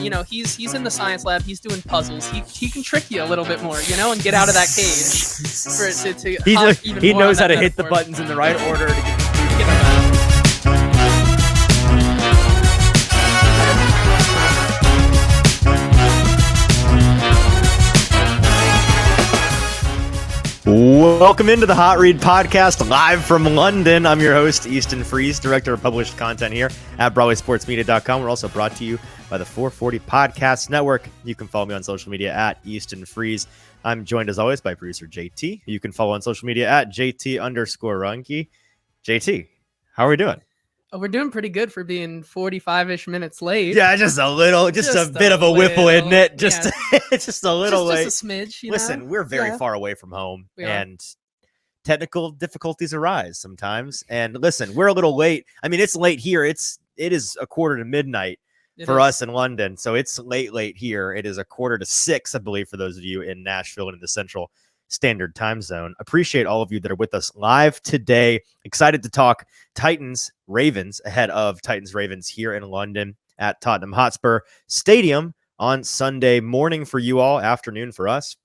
he's in the science lab. He's doing puzzles. He can trick you a little bit more, and get out of that cage. For it to he knows how to hit the buttons in the right order to get the food. Welcome into the Hot Read Podcast, live from London. I'm your host, Easton Freeze, Director of Published Content here at BroadwaySportsMedia.com. We're also brought to you by the 440 Podcast Network. You can follow me on social media at Easton Freeze. I'm joined, as always, by producer JT. You can follow on social media at JT_Runke. JT, how are we doing? Oh, we're doing pretty good for being 45-ish minutes late. Yeah, just a bit of a whiffle, isn't it? Just a little late. Just a smidge, Listen, we're very far away from home, and technical difficulties arise sometimes. And listen, we're a little late. I mean, it's late here. It is a quarter to midnight for us in London, so it's late here. It is a quarter to 6, I believe, for those of you in Nashville and in the Central Standard Time Zone. Appreciate all of you that are with us live today. Excited to talk Titans Ravens ahead of Titans Ravens here in London at Tottenham Hotspur Stadium on Sunday morning for you all, afternoon for us.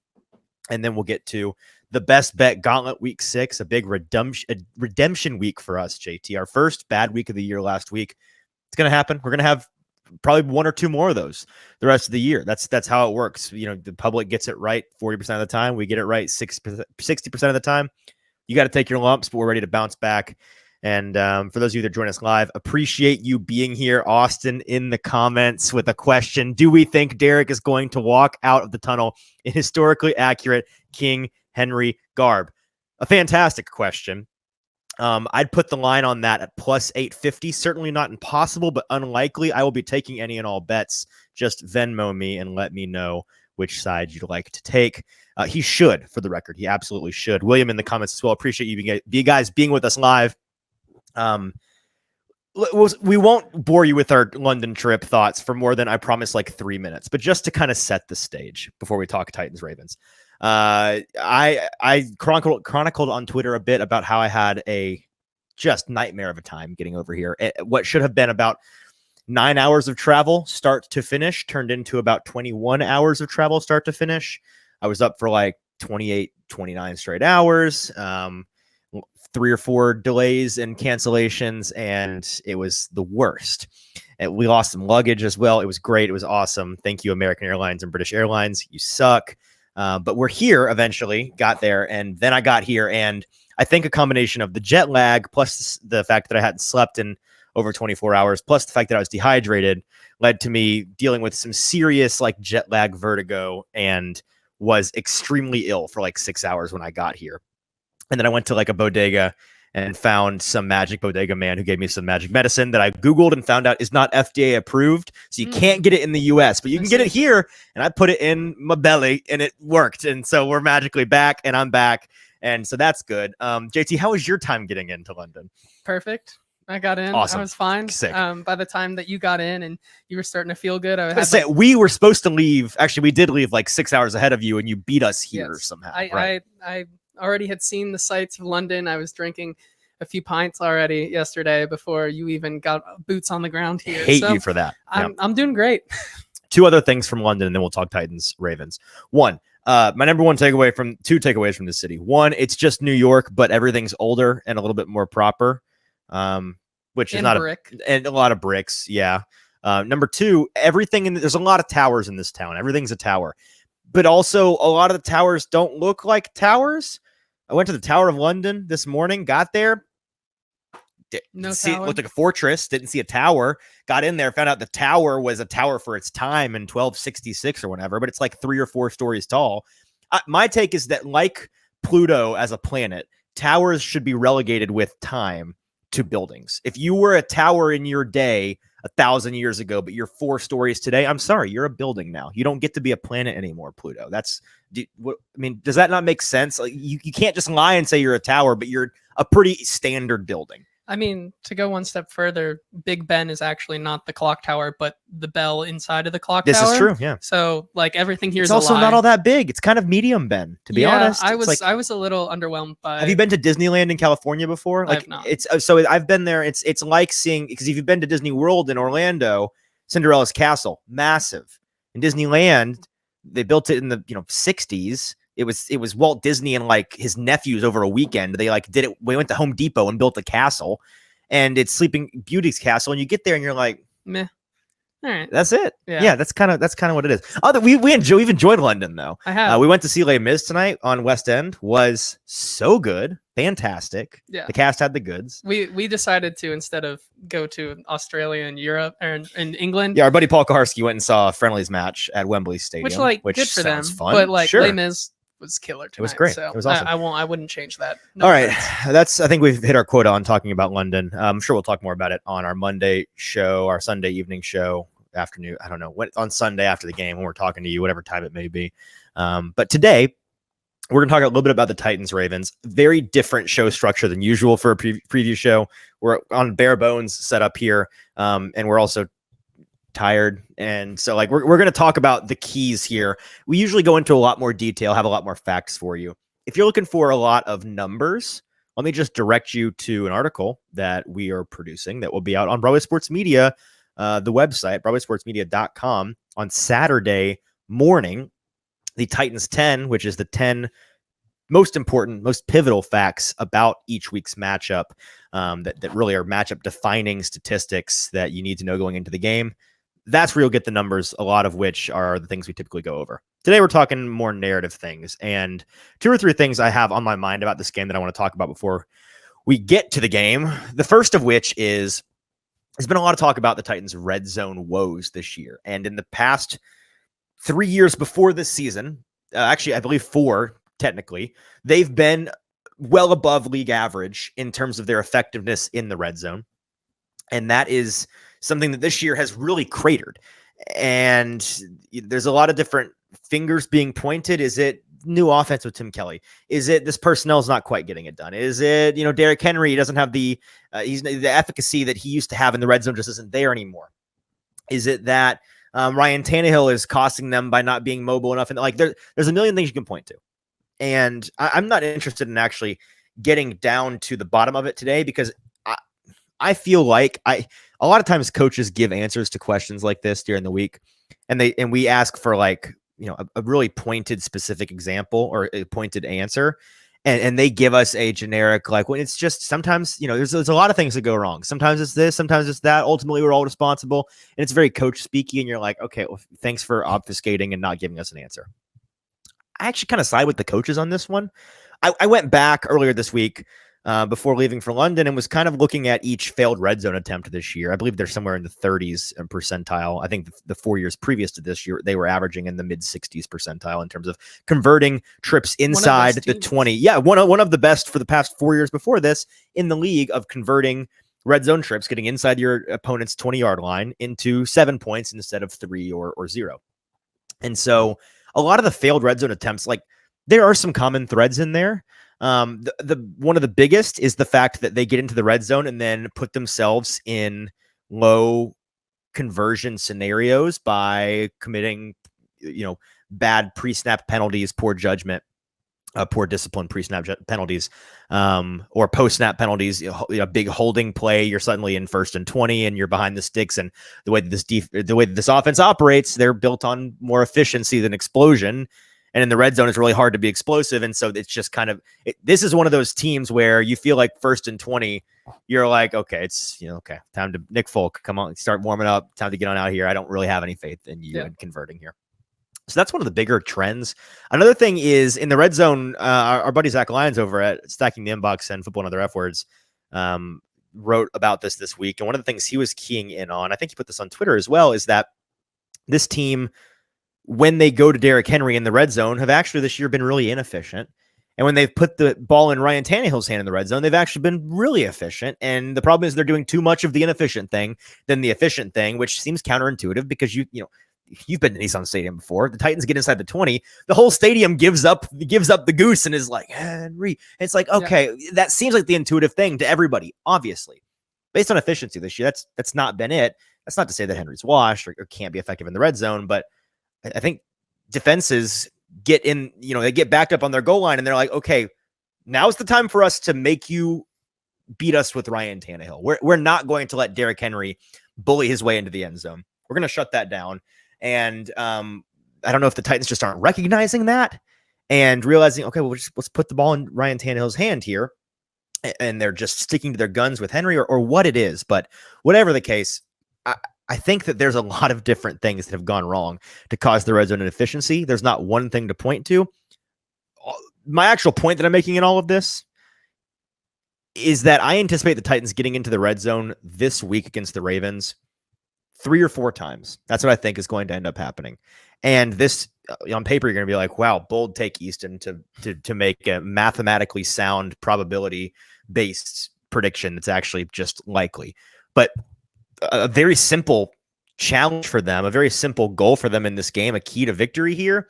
And then we'll get to the best bet gauntlet week 6, a big redemption week for us, JT. Our first bad week of the year last week. It's going to happen. We're going to have probably one or two more of those the rest of the year. That's how it works. The public gets it right 40% of the time. We get it right 60% of the time. You got to take your lumps, but we're ready to bounce back. And for those of you that join us live, appreciate you being here. Austin in the comments with a question. Do we think Derek is going to walk out of the tunnel in historically accurate King Henry garb? A fantastic question. I'd put the line on that at plus 850. Certainly not impossible, but unlikely. I will be taking any and all bets. Just Venmo me and let me know which side you'd like to take. He should, for the record. He absolutely should. William in the comments as well. Appreciate you guys being with us live. We won't bore you with our London trip thoughts for more than, I promise, like 3 minutes, but just to kind of set the stage before we talk Titans Ravens. I chronicled on Twitter a bit about how I had a just nightmare of a time getting over here. What should have been about 9 hours of travel start to finish turned into about 21 hours of travel start to finish. I was up for like 28, 29 straight hours, 3 or 4 delays and cancellations, and it was the worst. And we lost some luggage as well. It was great. It was awesome. Thank you, American Airlines and British Airlines. You suck. But we're here eventually, got there, and then I got here, and I think a combination of the jet lag plus the fact that I hadn't slept in over 24 hours, plus the fact that I was dehydrated, led to me dealing with some serious like jet lag vertigo and was extremely ill for like 6 hours when I got here. And then I went to like a bodega and found some magic bodega man who gave me some magic medicine that I Googled and found out is not FDA approved. So you can't get it in the US, but you can get it here. And I put it in my belly and it worked. And so we're magically back and I'm back. And so that's good. JT, how was your time getting into London? Perfect. I got in. Awesome. I was fine. Sick. By the time that you got in and you were starting to feel good, we were supposed to leave. Actually, we did leave like 6 hours ahead of you and you beat us here somehow. I already had seen the sights of London. I was drinking a few pints already yesterday before you even got boots on the ground here. Hate you for that. I'm doing great. 2 other things from London, and then we'll talk Titans Ravens. One, my number one takeaway from 2 takeaways from the city. One, it's just New York, but everything's older and a little bit more proper, which is not and a lot of bricks. Yeah. Number 2, there's a lot of towers in this town. Everything's a tower, but also a lot of the towers don't look like towers. I went to the Tower of London this morning, got there. It looked like a fortress, didn't see a tower, got in there, found out the tower was a tower for its time in 1266 or whatever, but it's like 3 or 4 stories tall. My take is that like Pluto as a planet, towers should be relegated with time to buildings. If you were a tower in your day 1,000 years ago, but you're 4 stories today, I'm sorry, you're a building now. You don't get to be a planet anymore, Pluto. Does that not make sense? Like, you can't just lie and say you're a tower, but you're a pretty standard building. I mean, to go one step further, Big Ben is actually not the clock tower, but the bell inside of the clock tower. This is true, yeah. So, like, everything here is also not all that big. It's kind of medium Ben, to be honest. I was a little underwhelmed by. Have you been to Disneyland in California before? I've not. So I've been there. It's like seeing, because if you've been to Disney World in Orlando, Cinderella's Castle, massive. In Disneyland, they built it in the 60s. It was Walt Disney and like his nephews over a weekend. They like did it. We went to Home Depot and built a castle, and it's Sleeping Beauty's castle. And you get there and you're like, meh. All right. That's it. Yeah, that's kind of what it is. We've enjoyed London though. I have. We went to see Les Mis tonight on West End. Was so good, fantastic. Yeah, the cast had the goods. We decided to, instead of go to Australia and Europe or in England. Yeah, our buddy Paul Kaharski went and saw a friendlies match at Wembley Stadium, which good for them. Fun. But like sure. Les Mis was killer tonight. It was great. So it was awesome. I wouldn't change that. No All right, I think we've hit our quota on talking about London. I'm sure we'll talk more about it on our Monday show, our Sunday evening show. Afternoon, I don't know what, on Sunday after the game when we're talking to you, whatever time it may be. But today we're going to talk a little bit about the Titans Ravens. Very different show structure than usual for a preview show. We're on bare bones setup here, and we're also tired, and so like we're going to talk about the keys here. We usually go into a lot more detail, have a lot more facts for you. If you're looking for a lot of numbers, let me just direct you to an article that we are producing that will be out on Broadway Sports Media. The website, BroadwaySportsMedia.com, on Saturday morning, the Titans 10, which is the 10 most important, most pivotal facts about each week's matchup that really are matchup defining statistics that you need to know going into the game. That's where you'll get the numbers, a lot of which are the things we typically go over. Today, we're talking more narrative things, and 2 or 3 things I have on my mind about this game that I want to talk about before we get to the game. The first of which is, there's been a lot of talk about the Titans' red zone woes this year. And in the past 3 years before this season, actually, I believe 4, technically, they've been well above league average in terms of their effectiveness in the red zone. And that is something that this year has really cratered. And there's a lot of different fingers being pointed. Is it new offense with Tim Kelly? Is it this personnel is not quite getting it done? Is it, Derrick Henry doesn't have the efficacy that he used to have in the red zone, just isn't there anymore? Is it that Ryan Tannehill is costing them by not being mobile enough? And like there's a million things you can point to. And I'm not interested in actually getting down to the bottom of it today, because I feel like a lot of times coaches give answers to questions like this during the week, and we ask for like, a really pointed, specific example or a pointed answer. And they give us a generic, like, when it's just sometimes, there's a lot of things that go wrong. Sometimes it's this, sometimes it's that. Ultimately, we're all responsible. And it's very coach speaky. And you're like, okay, well, thanks for obfuscating and not giving us an answer. I actually kind of side with the coaches on this one. I went back earlier this week before leaving for London and was kind of looking at each failed red zone attempt this year. I believe they're somewhere in the 30s percentile. I think the 4 years previous to this year, they were averaging in the mid 60s percentile in terms of converting trips inside the 20. Yeah, one of the best for the past 4 years before this in the league of converting red zone trips, getting inside your opponent's 20-yard line into 7 points instead of 3 or 0. And so a lot of the failed red zone attempts, like, there are some common threads in there. The one of the biggest is the fact that they get into the red zone and then put themselves in low conversion scenarios by committing, bad pre-snap penalties, poor judgment, poor discipline, pre-snap penalties, or post-snap penalties. A big holding play, you're suddenly in 1st and 20 and you're behind the sticks. And the way that this offense operates, they're built on more efficiency than explosion. And in the red zone, it's really hard to be explosive. And so it's just kind of, this is one of those teams where you feel like 1st and 20, you're like, okay, it's, okay, time to Nick Folk, come on, start warming up, time to get on out here. I don't really have any faith in you in converting here. So that's one of the bigger trends. Another thing is in the red zone, our buddy Zach Lyons over at Stacking the Inbox and Football and Other F Words wrote about this week. And one of the things he was keying in on, I think he put this on Twitter as well, is that this team, when they go to Derrick Henry in the red zone, have actually this year been really inefficient. And when they've put the ball in Ryan Tannehill's hand in the red zone, they've actually been really efficient. And the problem is they're doing too much of the inefficient thing than the efficient thing, which seems counterintuitive because you've been to Nissan Stadium before. The Titans get inside the 20, the whole stadium gives up the goose and is like, Henry. And it's like, okay, that seems like the intuitive thing to everybody, obviously. Based on efficiency this year, that's not been it. That's not to say that Henry's washed or can't be effective in the red zone, but I think defenses get in, they get backed up on their goal line and they're like, okay, now's the time for us to make you beat us with Ryan Tannehill. We're not going to let Derrick Henry bully his way into the end zone. We're going to shut that down. And I don't know if the Titans just aren't recognizing that and realizing, okay, well, let's put the ball in Ryan Tannehill's hand here. And they're just sticking to their guns with Henry or what it is. But whatever the case, I think that there's a lot of different things that have gone wrong to cause the red zone inefficiency. There's not one thing to point to. My actual point that I'm making in all of this is that I anticipate the Titans getting into the red zone this week against the Ravens 3 or 4 times. That's what I think is going to end up happening. And this, on paper, you're going to be like, wow, bold take, Easton, to make a mathematically sound probability-based prediction that's actually just likely. But a very simple challenge for them, a very simple goal for them in this game, a key to victory here,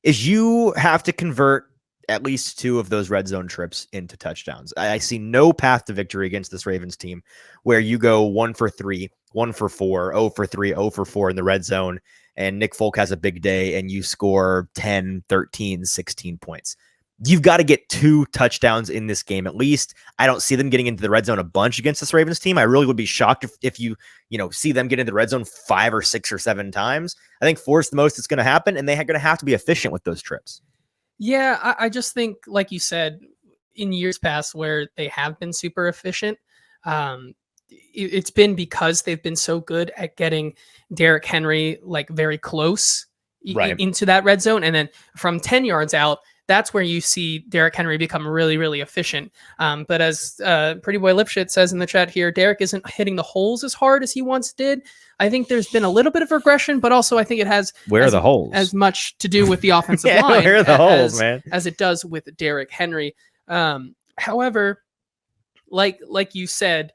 is you have to convert at least 2 of those red zone trips into touchdowns. I see no path to victory against this Ravens team where you go 1 for 3, 1 for 4, 0 for 3, 0 for 4 in the red zone, and Nick Folk has a big day and you score 10, 13, 16 points. You've got to get 2 touchdowns in this game at least. I don't see them getting into the red zone a bunch against this Ravens team. I really would be shocked if you see them get into the red zone 5 or 6 or 7 times. I think 4 is the most that's going to happen, and they're going to have to be efficient with those trips. Yeah, I just think, like you said, in years past where they have been super efficient, it's been because they've been so good at getting Derrick Henry like very close into that red zone. And then from 10 yards out, that's where you see Derrick Henry become really, really efficient. But as Pretty Boy Lipschitz says in the chat here, Derrick isn't hitting the holes as hard as he once did. I think there's been a little bit of regression, but also I think it has the holes as much to do with the offensive line where are the holes, man? As it does with Derrick Henry. However, like you said,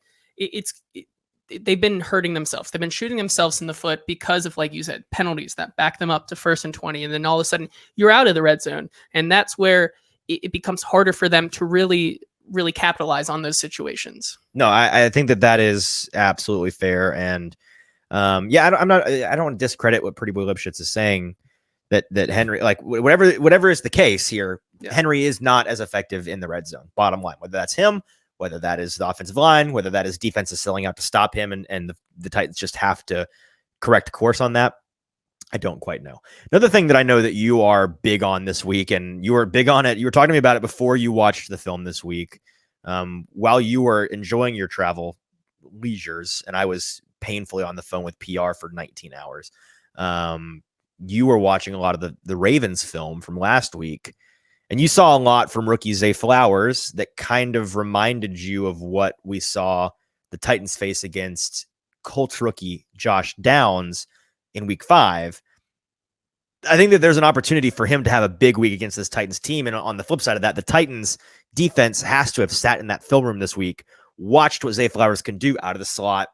they've been hurting themselves. They've been shooting themselves in the foot because of, like you said, penalties that back them up to 1st and 20. And then all of a sudden you're out of the red zone. And that's where it becomes harder for them to really, really capitalize on those situations. No, I think that is absolutely fair. And I don't want to discredit what Pretty Boy Lipschitz is saying that Henry, like whatever is the case here, Henry is not as effective in the red zone, bottom line, whether that's him, whether that is the offensive line, whether that is defense is selling out to stop him, and the Titans just have to correct course on that. I don't quite know. Another thing that I know that you are big on this week, and you were big on it, you were talking to me about it before you watched the film this week, while you were enjoying your travel leisures, and I was painfully on the phone with PR for 19 hours. You were watching a lot of the Ravens film from last week, and you saw a lot from rookie Zay Flowers that kind of reminded you of what we saw the Titans face against Colts rookie Josh Downs in week 5. I think that there's an opportunity for him to have a big week against this Titans team. And on the flip side of that, the Titans defense has to have sat in that film room this week, watched what Zay Flowers can do out of the slot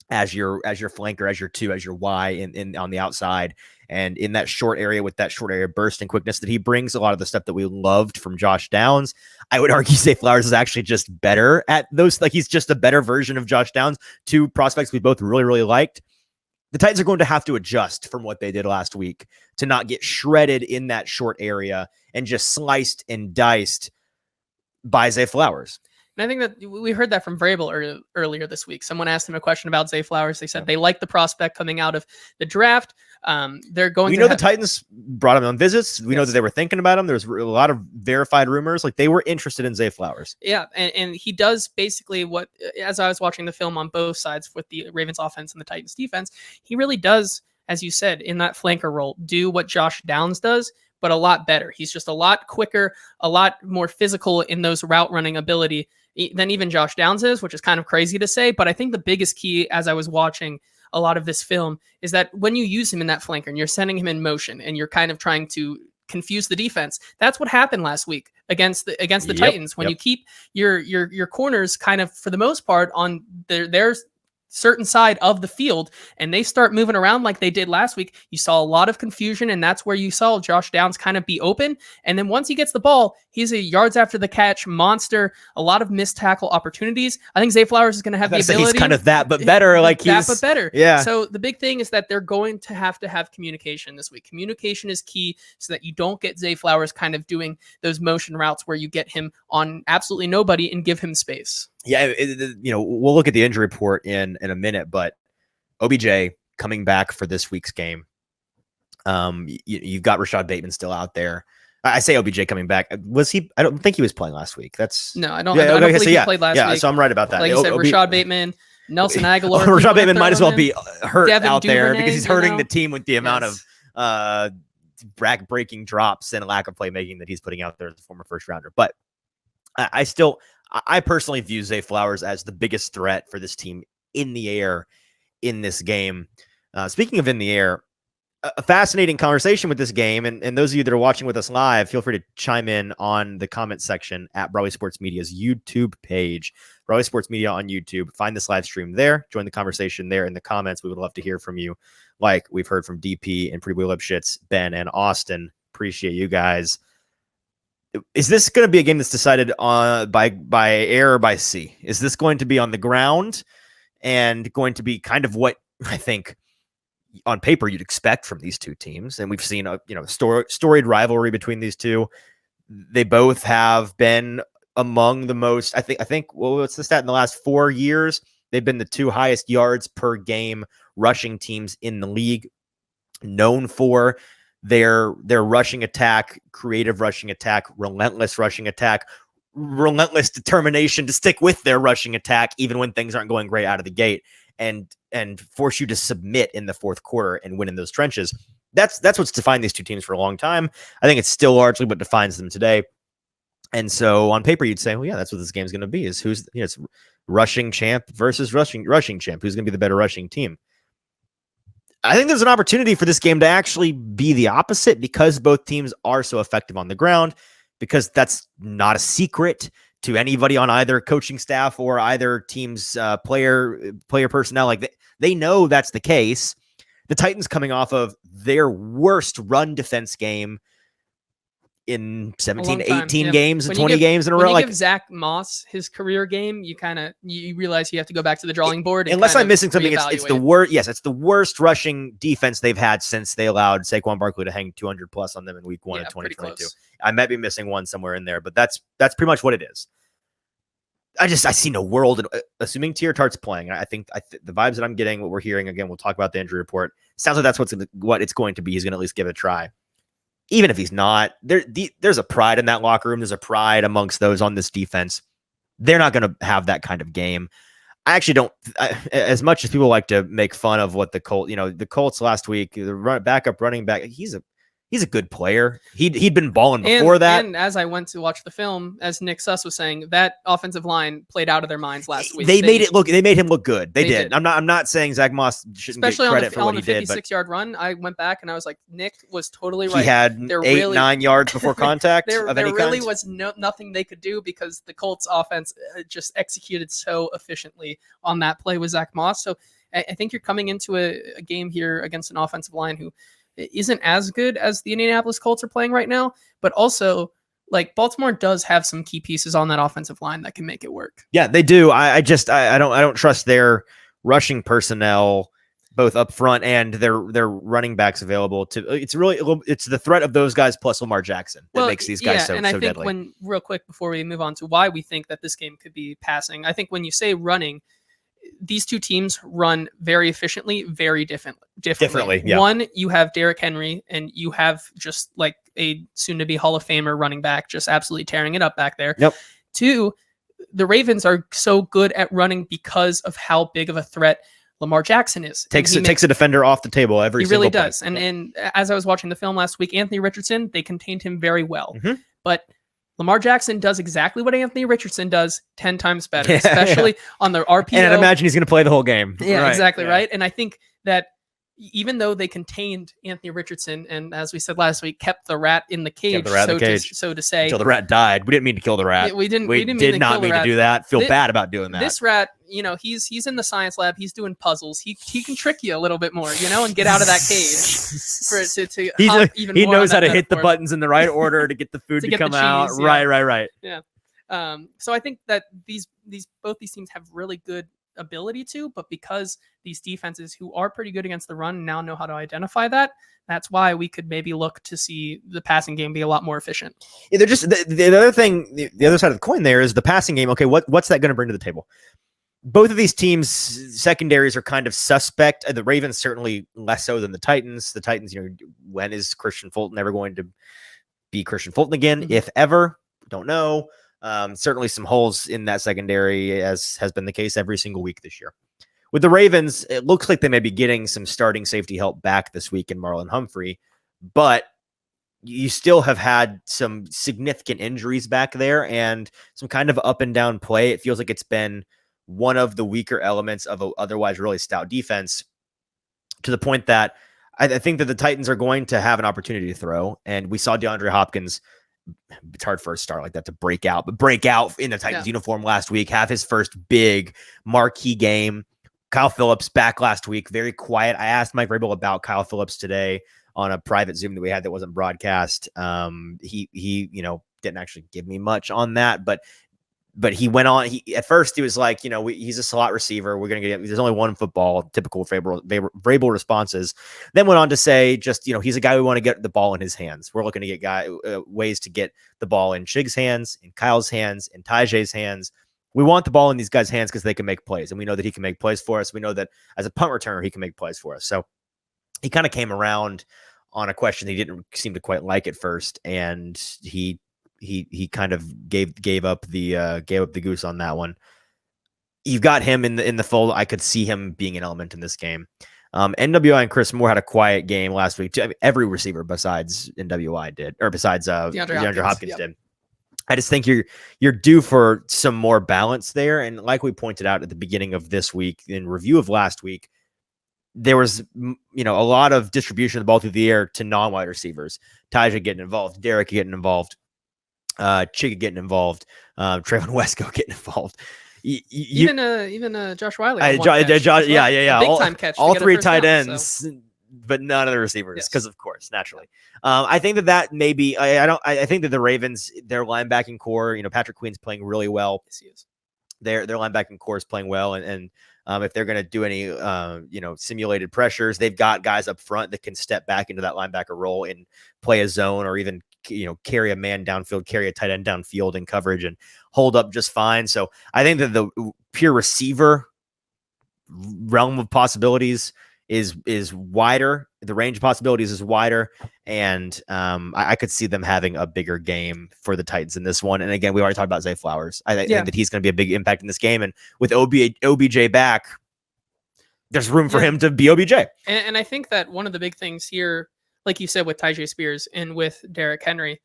as your flanker, as your 2, as your Y in on the outside, and in that short area with that short area burst and quickness that he brings, a lot of the stuff that we loved from Josh Downs. I would argue Zay Flowers is actually just better at those. Like, he's just a better version of Josh Downs, 2 prospects we both really, really liked. The Titans are going to have to adjust from what they did last week to not get shredded in that short area and just sliced and diced by Zay Flowers. And I think that we heard that from Vrabel earlier this week. Someone asked him a question about Zay Flowers. They said they like the prospect coming out of the draft. They're going. We know the Titans brought him on visits. We know that they were thinking about him. There's a lot of verified rumors. Like, they were interested in Zay Flowers. Yeah, and he does basically what, as I was watching the film on both sides with the Ravens offense and the Titans defense, he really does, as you said, in that flanker role, do what Josh Downs does, but a lot better. He's just a lot quicker, a lot more physical in those route running ability than even Josh Downs is, which is kind of crazy to say. But I think the biggest key, as I was watching a lot of this film, is that when you use him in that flanker and you're sending him in motion and you're kind of trying to confuse the defense, that's what happened last week against the Titans. When you keep your corners kind of, for the most part, on their certain side of the field, and they start moving around like they did last week, you saw a lot of confusion, and that's where you saw Josh Downs kind of be open. And then once he gets the ball, he's a yards after the catch monster, a lot of missed tackle opportunities. I think Zay Flowers is going to have the ability. He's kind of that, but better. Like, that, but better. Yeah. So the big thing is that they're going to have communication this week. Communication is key so that you don't get Zay Flowers kind of doing those motion routes where you get him on absolutely nobody and give him space. Yeah, we'll look at the injury report in a minute, but OBJ coming back for this week's game. You've got Rashad Bateman still out there. I say OBJ coming back. Was he? I don't think he was playing last week. No, I don't. I don't believe he played last week. Yeah, so I'm right about that. Like you said, Rashad Bateman, Nelson Aguilar. Rashad Bateman might as well be hurt Devin out there Duvernay, because he's hurting the team with the amount of breaking drops and lack of playmaking that he's putting out there as a former first rounder. But I personally view Zay Flowers as the biggest threat for this team in the air in this game. Speaking of in the air, a fascinating conversation with this game. And those of you that are watching with us live, feel free to chime in on the comment section at Broadway Sports Media's YouTube page. Broadway Sports Media on YouTube. Find this live stream there. Join the conversation there in the comments. We would love to hear from you, like we've heard from DP and Pretty Boy Lipschitz, Ben, and Austin. Appreciate you guys. Is this going to be a game that's decided on by air or by sea? Is this going to be on the ground and going to be kind of what I think on paper you'd expect from these two teams? And we've seen a storied rivalry between these two. They both have been among the most, I think what's the stat in the last 4 years? They've been the two highest yards per game rushing teams in the league, known for their rushing attack, creative rushing attack, relentless rushing attack, relentless determination to stick with their rushing attack even when things aren't going great out of the gate, and force you to submit in the fourth quarter and win in those trenches. That's what's defined these two teams for a long time. I think it's still largely what defines them today. And so on paper, you'd say, well, yeah, that's what this game's going to be, is it's rushing champ versus rushing champ. Who's going to be the better rushing team? I think there's an opportunity for this game to actually be the opposite, because both teams are so effective on the ground, because that's not a secret to anybody on either coaching staff or either team's player personnel. Like they know that's the case. The Titans coming off of their worst run defense game in 17, 18 games and 20 games in a row. When you give Zach Moss his career game, you realize you have to go back to the drawing board. Unless I'm missing something, it's the worst. Yes, it's the worst rushing defense they've had since they allowed Saquon Barkley to hang 200 plus on them in week 1 of 2022. I might be missing one somewhere in there, but that's pretty much what it is. I see no world, and assuming Tier Tart's playing, I think the vibes that I'm getting, what we're hearing, again, we'll talk about the injury report, sounds like that's what it's going to be. He's going to at least give it a try. Even if he's not, there's a pride in that locker room. There's a pride amongst those on this defense. They're not going to have that kind of game. I actually don't, as much as people like to make fun of what the Colts last week, the backup running back, he's a good player. He'd been balling before that. And as I went to watch the film, as Nick Suss was saying, that offensive line played out of their minds last week. They made him look good. They did. I'm not saying Zach Moss shouldn't get credit for what he did. Especially on the 56-yard run, I went back and I was like, Nick was totally right. He had 9 yards before contact. There really was nothing they could do, because the Colts offense just executed so efficiently on that play with Zach Moss. So I think you're coming into a game here against an offensive line who isn't as good as the Indianapolis Colts are playing right now, but also like Baltimore does have some key pieces on that offensive line that can make it work. Yeah, they do. I don't trust their rushing personnel both up front and their running backs available to. It's the threat of those guys plus Lamar Jackson that makes these guys so deadly. When real quick before we move on to why we think that this game could be passing, I think when you say running, these two teams run very efficiently, very differently. Yeah. One, you have Derrick Henry, and you have just like a soon-to-be Hall of Famer running back, just absolutely tearing it up back there. Yep. Two, the Ravens are so good at running because of how big of a threat Lamar Jackson is. Takes a defender off the table every single He really does. And as I was watching the film last week, Anthony Richardson, they contained him very well. Mm-hmm. But Lamar Jackson does exactly what Anthony Richardson does 10 times better, especially on the RPO. And I'd imagine he's going to play the whole game. Yeah, right. Exactly. Yeah. Right. And I think that even though they contained Anthony Richardson and, as we said last week, kept the rat in the cage, so to say, until the rat died. We didn't mean to kill the rat. We did not mean to do that. Feel bad about doing that. This rat, he's in the science lab. He's doing puzzles. He can trick you a little bit more, and get out of that cage. He knows how to hit the buttons in the right order to get the food to come out. Yeah. Right. Yeah. So I think that both these teams have really good ability to, but because these defenses who are pretty good against the run now know how to identify that's why we could maybe look to see the passing game be a lot more efficient. Yeah, they're just the other thing, the other side of the coin there is the passing game. Okay, what's that going to bring to the table? both of these teams' secondaries are kind of suspect. The Ravens certainly less so than the Titans. The Titans, when is Christian Fulton ever going to be Christian Fulton again? Mm-hmm. If ever, don't know. Certainly some holes in that secondary, as has been the case every single week this year. With the Ravens, it looks like they may be getting some starting safety help back this week in Marlon Humphrey, but you still have had some significant injuries back there and some kind of up and down play. It feels like it's been one of the weaker elements of an otherwise really stout defense, to the point that I think that the Titans are going to have an opportunity to throw. And we saw DeAndre Hopkins, it's hard for a star like that to break out in the Titans uniform last week, have his first big marquee game. Kyle Phillips back last week, very quiet. I asked Mike Vrabel about Kyle Phillips today on a private Zoom that we had that wasn't broadcast. He didn't actually give me much on that, but he went on. At first he was like, he's a slot receiver. We're going to there's only one football, typical Vrabel responses. Then went on to say, just, he's a guy we want to get the ball in his hands. We're looking to get ways to get the ball in Shig's hands, in Kyle's hands, in Tajay's hands. We want the ball in these guys' hands because they can make plays. And we know that he can make plays for us. We know that as a punt returner, he can make plays for us. So he kind of came around on a question he didn't seem to quite like at first. And he kind of gave up the goose on that one. You've got him in the fold. I could see him being an element in this game. NWI and Chris Moore had a quiet game last week. Every receiver besides NWI did, or besides DeAndre Hopkins did. I just think you're due for some more balance there. And like we pointed out at the beginning of this week in review of last week, there was, a lot of distribution of the ball through the air to non-wide receivers. Tajay getting involved, Derek getting involved, Chiga getting involved, Trayvon Wesco getting involved. Even Josh Wiley. Yeah. Big time catch. All three tight ends, but none of the receivers, because of course, naturally. I think that maybe I think that the Ravens, their linebacking core, Patrick Queen's playing really well. Yes, he is. Their linebacking core is playing well, and if they're going to do any simulated pressures, they've got guys up front that can step back into that linebacker role and play a zone, or even carry a man downfield, carry a tight end downfield in coverage and hold up just fine. So I think that the pure receiver realm of possibilities is wider. The range of possibilities is wider. And I could see them having a bigger game for the Titans in this one. And again, we already talked about Zay Flowers. I think that he's going to be a big impact in this game. And with OBJ back, there's room for him to be OBJ. And I think that one of the big things here, like you said, with Tyjae Spears and with Derrick Henry,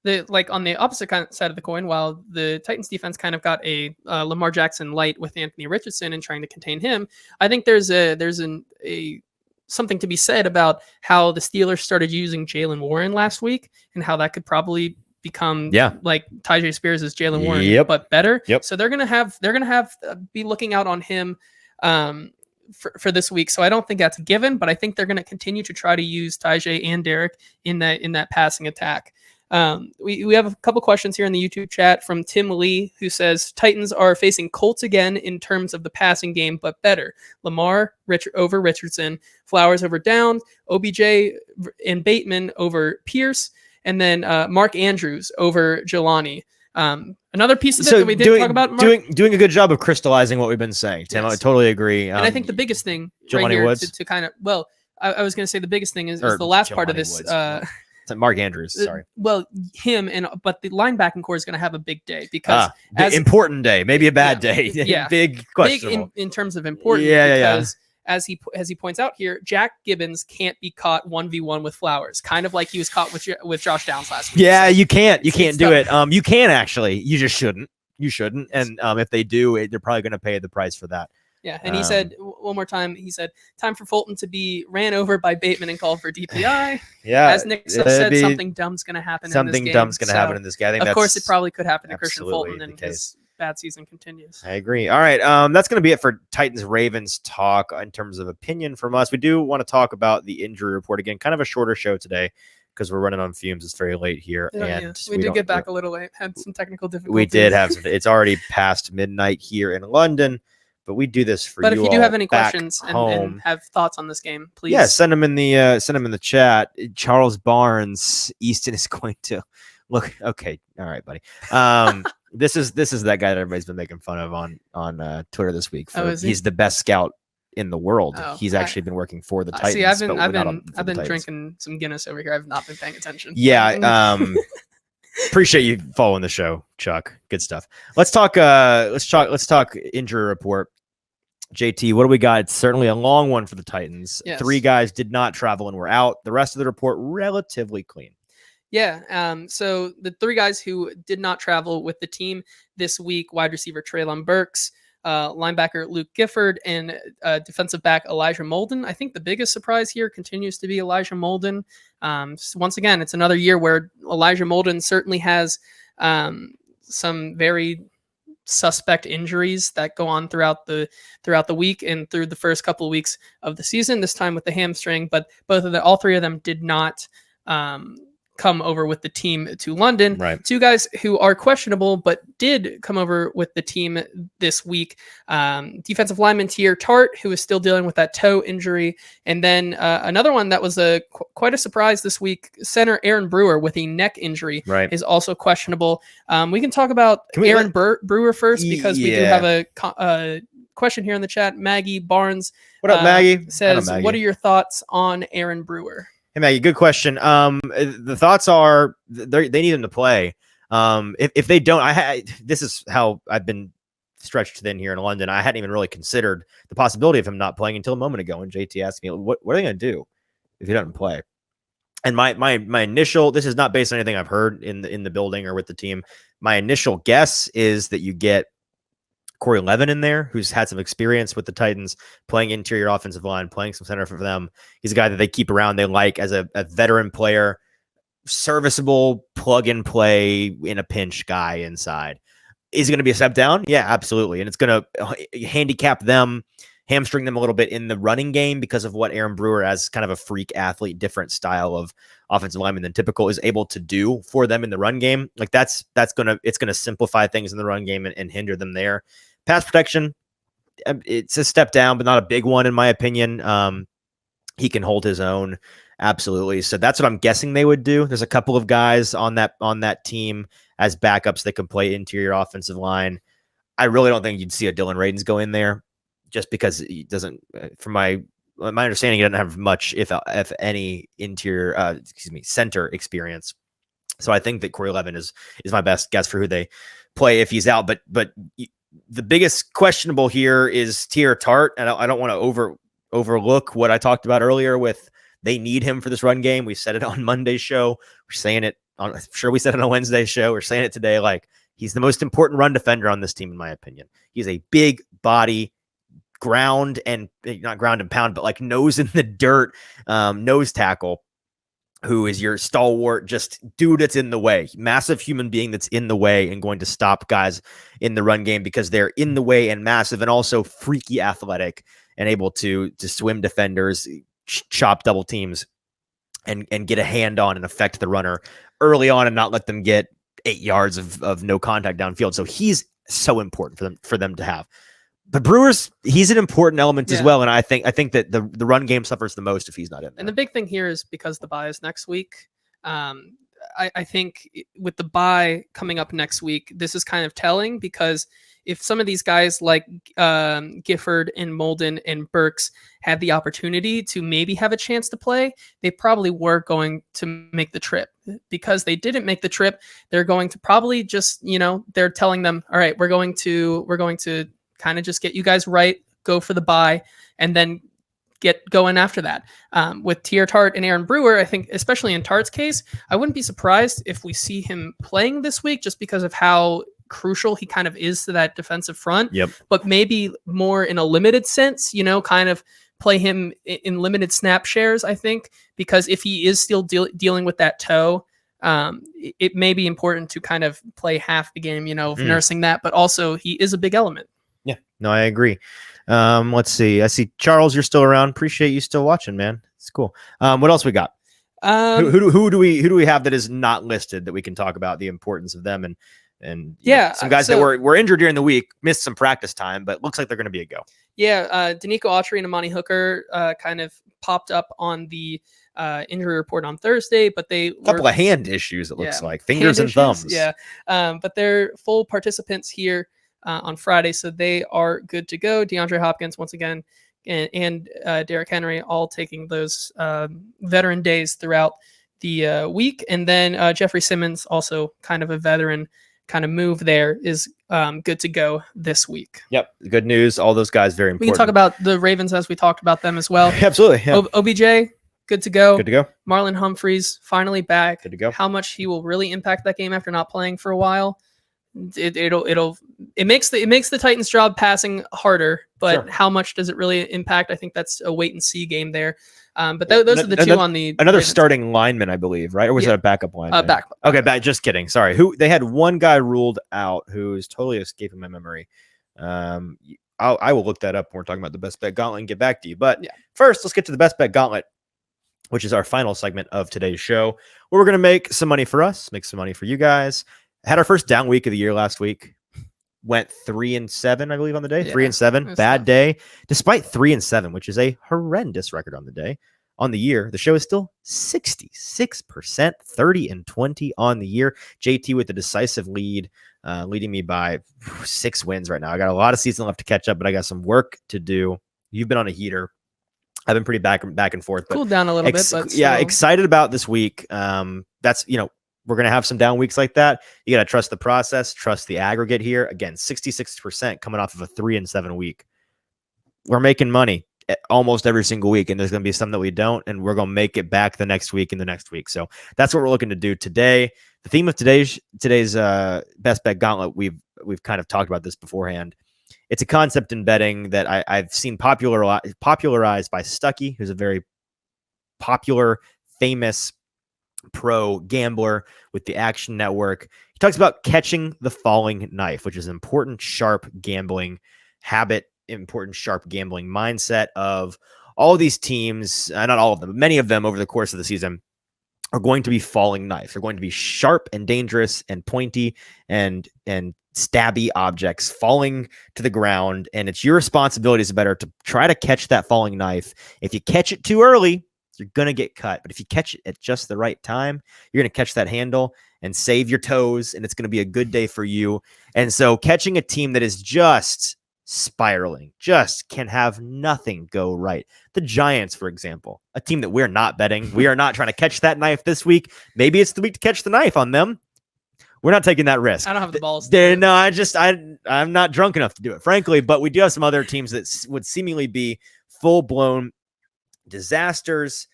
on the opposite side of the coin, while the Titans defense kind of got a Lamar Jackson light with Anthony Richardson and trying to contain him, I think there's something to be said about how the Steelers started using Jaylen Warren last week, and how that could probably become like Tyjae Spears is Jaylen Warren, but better. So they're gonna be looking out on him for this week. So I don't think that's a given, but I think they're going to continue to try to use Tajay and Derek in that passing attack. We have a couple questions here in the YouTube chat from Tim Lee, who says Titans are facing Colts again in terms of the passing game, but better. Lamar over Richardson, Flowers over Downs, OBJ and Bateman over Pierce, and then Mark Andrews over Jelani. Another piece of it that we didn't talk about, Mark, doing a good job of crystallizing what we've been saying, Tim. I totally agree. And I think the biggest thing Jelani right Woods. here to kind of, I was going to say the biggest thing is the last part of this. Mark Andrews, sorry. Him, but the linebacking core is going to have a big day because important day, maybe a bad day. Big question. Big in terms of important. Because as he points out here, Jack Gibbons can't be caught 1v1 with Flowers, kind of like he was caught with Josh Downs last week. Yeah, you can't do it. You can actually. You just shouldn't. You shouldn't. And if they do, they're probably going to pay the price for that. Yeah, and he said one more time, time for Fulton to be ran over by Bateman and called for DPI. As Nick said, something dumb's going to happen in this game. Happen in this game. I think of course, it probably could happen to Christian Fulton, and his bad season continues. I agree. All right, that's going to be it for Titans-Ravens talk in terms of opinion from us. We do want to talk about the injury report again. Kind of a shorter show today, because we're running on fumes. It's very late here. We did get back a little late. Had some technical difficulties. We did have some. It's already past midnight here in London. But we do this for you. But if you do have any questions and have thoughts on this game, please send them in the chat. Charles Barnes, Easton is going to Look, okay, all right, buddy. This is that guy that everybody's been making fun of on Twitter this week. He's the best scout in the world. He's actually been working for the Titans. See, I've been drinking some Guinness over here. I've not been paying attention. Yeah. Appreciate you following the show, Chuck. Good stuff. Let's talk injury report. JT, what do we got? It's certainly a long one for the Titans. Yes. 3 guys did not travel and were out. The rest of the report relatively clean. Yeah. So the 3 guys who did not travel with the team this week: wide receiver Treylon Burks, linebacker Luke Gifford, and defensive back Elijah Molden. I think the biggest surprise here continues to be Elijah Molden. So once again, it's another year where Elijah Molden certainly has some very suspect injuries that go on throughout the week and through the first couple of weeks of the season. This time with the hamstring, but all 3 of them did not come over with the team to London. Right. 2 guys who are questionable but did come over with the team this week: defensive lineman Tier Tart, who is still dealing with that toe injury, and then another one that was quite a surprise this week: center Aaron Brewer with a neck injury, is also questionable. We can talk about Aaron Brewer first, because we do have a question here in the chat. Maggie Barnes, what up, Maggie? Says, Maggie, what are your thoughts on Aaron Brewer? Hey, Maggie, good question. The thoughts are they need him to play. If they don't, this is how I've been stretched thin here in London. I hadn't even really considered the possibility of him not playing until a moment ago when JT asked me, what are they going to do if he doesn't play? And my initial, this is not based on anything I've heard in the building or with the team. My initial guess is that you get Corey Levin in there, who's had some experience with the Titans, playing interior offensive line, playing some center for them. He's a guy that they keep around. They like as a veteran player, serviceable, plug and play in a pinch guy inside. Is he going to be a step down? Yeah, absolutely. And it's going to handicap them, hamstring them a little bit in the running game because of what Aaron Brewer, as kind of a freak athlete, different style of offensive lineman than typical, is able to do for them in the run game. Like it's going to simplify things in the run game and hinder them there. Pass protection, it's a step down, but not a big one in my opinion. He can hold his own, absolutely. So that's what I'm guessing they would do. There's a couple of guys on that team as backups that can play interior offensive line. I really don't think you'd see a Dylan Radins go in there, just because he doesn't. From my understanding, he doesn't have much, if any, interior center experience. So I think that Corey Levin is my best guess for who they play if he's out. But the biggest questionable here is Tier Tart, and I don't want to overlook what I talked about earlier with they need him for this run game. We said it on Monday's show. We're saying it on, I'm sure we said it on Wednesday's show. We're saying it today. Like, he's the most important run defender on this team, in my opinion. He's a big body, not ground and pound, but like nose in the dirt, nose tackle, who is your stalwart, just dude that's in the way, massive human being that's in the way and going to stop guys in the run game because they're in the way and massive and also freaky athletic and able to swim defenders, chop double teams, and get a hand on and affect the runner early on and not let them get 8 yards of no contact downfield. So he's so important for them to have. But Brewers, he's an important element as well, and I think that the run game suffers the most if he's not in there. And the big thing here is because the bye is next week. I think with the bye coming up next week, this is kind of telling, because if some of these guys like Gifford and Molden and Burks had the opportunity to maybe have a chance to play, they probably were going to make the trip. Because they didn't make the trip, they're going to probably just, they're telling them, all right, we're going to kind of just get you guys right, go for the bye, and then get going after that. With Tier Tart and Aaron Brewer, I think, especially in Tart's case, I wouldn't be surprised if we see him playing this week, just because of how crucial he kind of is to that defensive front. Yep. But maybe more in a limited sense, kind of play him in limited snap shares, I think, because if he is still dealing with that toe, it may be important to kind of play half the game, nursing that, but also he is a big element. Yeah, no, I agree. Let's see. I see Charles, you're still around. Appreciate you still watching, man. It's cool. What else we got? Who do we have that is not listed that we can talk about the importance of them? And And some guys that were injured during the week missed some practice time, but looks like they're going to be a go. Yeah, Danico Autry and Amani Hooker kind of popped up on the injury report on Thursday, but they couple of hand issues, it looks like fingers and thumbs. Yeah, but they're full participants here on Friday, so they are good to go. DeAndre Hopkins once again, and Derrick Henry all taking those veteran days throughout the week, and then Jeffrey Simmons, also kind of a veteran kind of move there, is good to go this week. Yep, good news. All those guys very important. We can talk about the Ravens as we talked about them as well. Absolutely. Yeah. OBJ, good to go. Good to go. Marlon Humphreys finally back. Good to go. How much he will really impact that game after not playing for a while, it makes the Titans' job passing harder, but sure. How much does it really impact? I think that's a wait and see game there. But those are the two on the another Ravens. Starting lineman, I believe, right? Or was that a backup lineman? Backup. Okay, just kidding. Sorry. Who they had one guy ruled out who's totally escaping my memory. I will look that up when we're talking about the best bet gauntlet and get back to you. But first, let's get to the best bet gauntlet, which is our final segment of today's show, where we're going to make some money for us, make some money for you guys. Had our first down week of the year last week. Went 3-7, I believe, on the day. 3-7, bad day. Despite 3-7, which is a horrendous record on the day, on the year, the show is still 66%, 30-20 on the year. JT with the decisive lead, leading me by 6 wins right now. I got a lot of season left to catch up, but I got some work to do. You've been on a heater. I've been pretty back and forth. But cooled down a little bit, but yeah, excited about this week. That's we're going to have some down weeks like that. You got to trust the process, trust the aggregate here. Again, 66% coming off of a 3-7 week. We're making money almost every single week, and there's going to be some that we don't, and we're going to make it back the next week and the next week. So that's what we're looking to do today. The theme of today's best bet gauntlet, we've kind of talked about this beforehand. It's a concept in betting that I've seen popularized by Stuckey, who's a very popular, famous pro gambler with the Action Network. He talks about catching the falling knife, which is an important, sharp gambling habit, important, sharp gambling mindset of all of these teams, not all of them, but many of them over the course of the season are going to be falling knives. They're going to be sharp and dangerous and pointy and stabby objects falling to the ground. And it's your responsibility as a bettor to try to catch that falling knife. If you catch it too early, you're going to get cut. But if you catch it at just the right time, you're going to catch that handle and save your toes, and it's going to be a good day for you. And so catching a team that is just spiraling, just can have nothing go right. The Giants, for example, a team that we're not betting. We are not trying to catch that knife this week. Maybe it's the week to catch the knife on them. We're not taking that risk. I don't have the balls. No, I'm not drunk enough to do it, frankly, but we do have some other teams that would seemingly be full-blown disasters,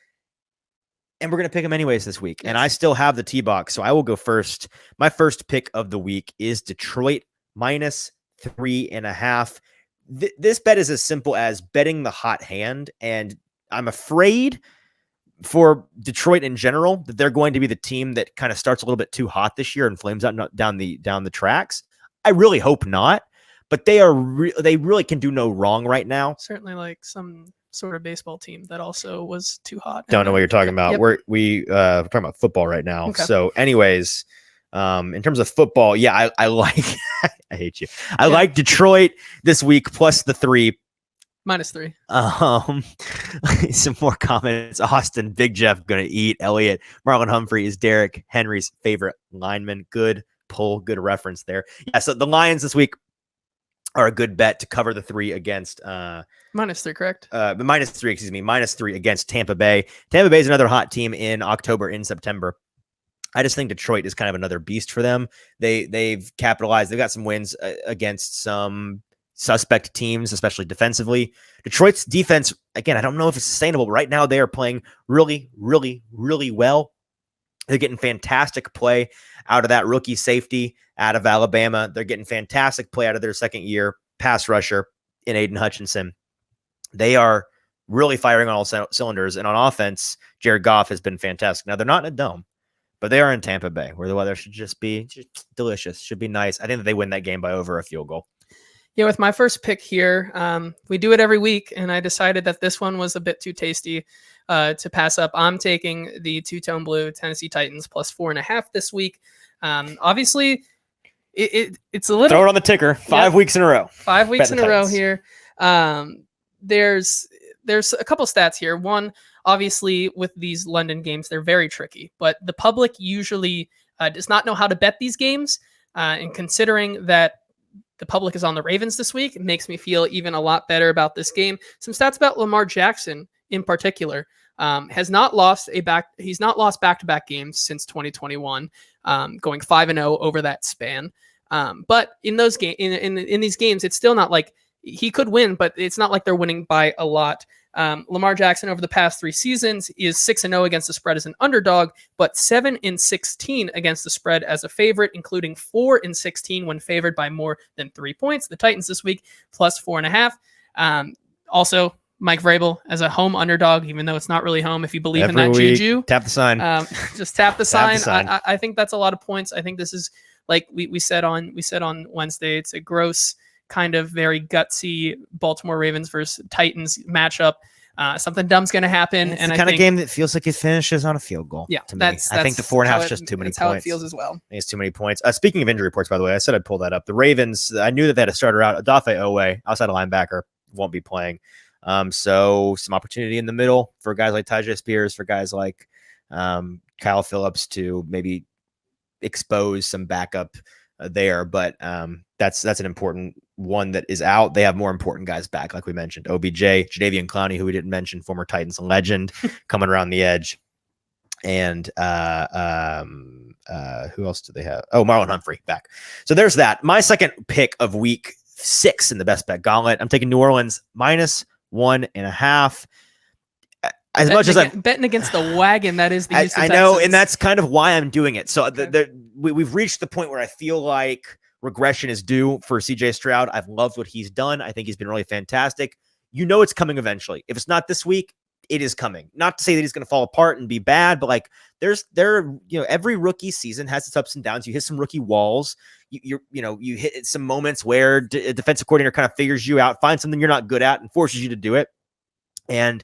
and we're going to pick them anyways this week. Yes. And I still have the T-box, so I will go first. My first pick of the week is Detroit -3.5. This bet is as simple as betting the hot hand, and I'm afraid for Detroit in general that they're going to be the team that kind of starts a little bit too hot this year and flames out down the tracks. I really hope not, but they really can do no wrong right now. Certainly like some sort of baseball team that also was too hot. Don't know what you're talking about. Yep. We're talking about football right now. Okay. So anyways, in terms of football, yeah, I like, I hate you. I like Detroit this week plus the 3. -3. Some more comments. Austin, Big Jeff going to eat. Elliott, Marlon Humphrey is Derrick Henry's favorite lineman. Good pull, good reference there. Yeah, so the Lions this week are a good bet to cover the 3 against -3, correct? -3, excuse me, -3 against Tampa Bay. Tampa Bay is another hot team in October, in September. I just think Detroit is kind of another beast for them. They've capitalized. They've got some wins against some suspect teams, especially defensively. Detroit's defense, again, I don't know if it's sustainable. Right now, they are playing really, really, really well. They're getting fantastic play out of that rookie safety out of Alabama. They're getting fantastic play out of their second-year pass rusher in Aiden Hutchinson. They are really firing on all cylinders. And on offense, Jared Goff has been fantastic. Now, they're not in a dome, but they are in Tampa Bay, where the weather should just be delicious. Should be nice. I think that they win that game by over a field goal. Yeah, with my first pick here, we do it every week, and I decided that this one was a bit too tasty to pass up. I'm taking the two-tone blue Tennessee Titans plus 4.5 this week. Obviously, it's a little. Throw it on the ticker. 5 weeks in a row. 5 weeks in a row here. There's a couple stats here. One, obviously, with these London games, they're very tricky, but the public usually does not know how to bet these games. And considering that the public is on the Ravens this week, it makes me feel even a lot better about this game. Some stats about Lamar Jackson in particular. He's not lost back-to-back games since 2021, going 5-0 over that span. But in those in these games, it's still not like he could win, but it's not like they're winning by a lot. Lamar Jackson over the past 3 seasons is 6-0 against the spread as an underdog, but 7-16 against the spread as a favorite, including 4-16 when favored by more than 3 points. The Titans this week plus 4.5. Also, Mike Vrabel as a home underdog, even though it's not really home. If you believe in that juju, tap the sign. Just tap the sign. I think that's a lot of points. I think this is like we said on Wednesday. It's a gross, kind of very gutsy Baltimore Ravens versus Titans matchup. Something dumb's going to happen. It's the kind of game that feels like it finishes on a field goal. Yeah, to me. I think the 4.5 is just too many points. That's how it feels as well. I think it's too many points. Speaking of injury reports, by the way, I said I'd pull that up. The Ravens, I knew that they had a starter out. Adafe Owe, outside linebacker, won't be playing. So some opportunity in the middle for guys like Tyjae Spears, for guys like Kyle Phillips to maybe expose some backup there. But that's an important one that is out. They have more important guys back, like we mentioned. OBJ, Jadeveon Clowney, who we didn't mention, former Titans legend, coming around the edge. And who else do they have? Oh, Marlon Humphrey back. So there's that. My second pick of week 6 in the best bet gauntlet. I'm taking New Orleans minus 1.5. As much as I'm betting against the wagon, that is the Houston I know, Texans. and that's kind of why I'm doing it. So we've reached the point where I feel like regression is due for CJ Stroud. I've loved what he's done. I think he's been really fantastic. You know it's coming eventually. If it's not this week, it is coming. Not to say that he's going to fall apart and be bad, but like every rookie season has its ups and downs. You hit some rookie walls. You hit some moments where a defensive coordinator kind of figures you out, finds something you're not good at, and forces you to do it. And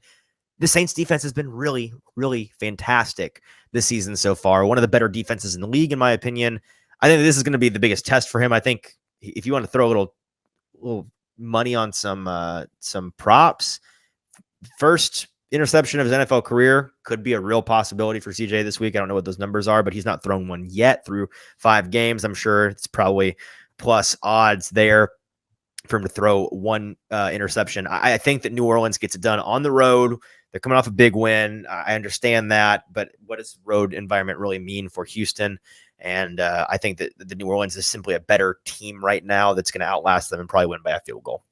the Saints defense has been really, really fantastic this season so far. One of the better defenses in the league, in my opinion. I think this is going to be the biggest test for him. I think if you want to throw a little money on some props, first interception of his NFL career could be a real possibility for CJ this week. I don't know what those numbers are, but he's not thrown one yet through 5 games. I'm sure it's probably plus odds there for him to throw one interception. I think that New Orleans gets it done on the road. They're coming off a big win. I understand that, but what does road environment really mean for Houston? And I think that the New Orleans is simply a better team right now that's going to outlast them and probably win by a field goal.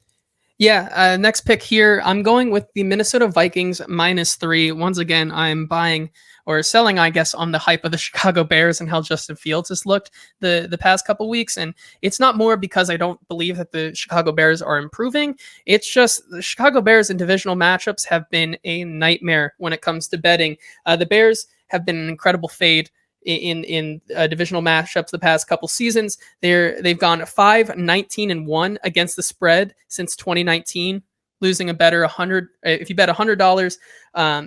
Yeah, next pick here, I'm going with the Minnesota Vikings -3. Once again, I'm buying or selling, I guess, on the hype of the Chicago Bears and how Justin Fields has looked the past couple weeks. And it's not more because I don't believe that the Chicago Bears are improving. It's just the Chicago Bears in divisional matchups have been a nightmare when it comes to betting. The Bears have been an incredible fade in divisional matchups the past couple seasons. They've gone 5-19-1 against the spread since 2019, losing a better 100. If you bet $100,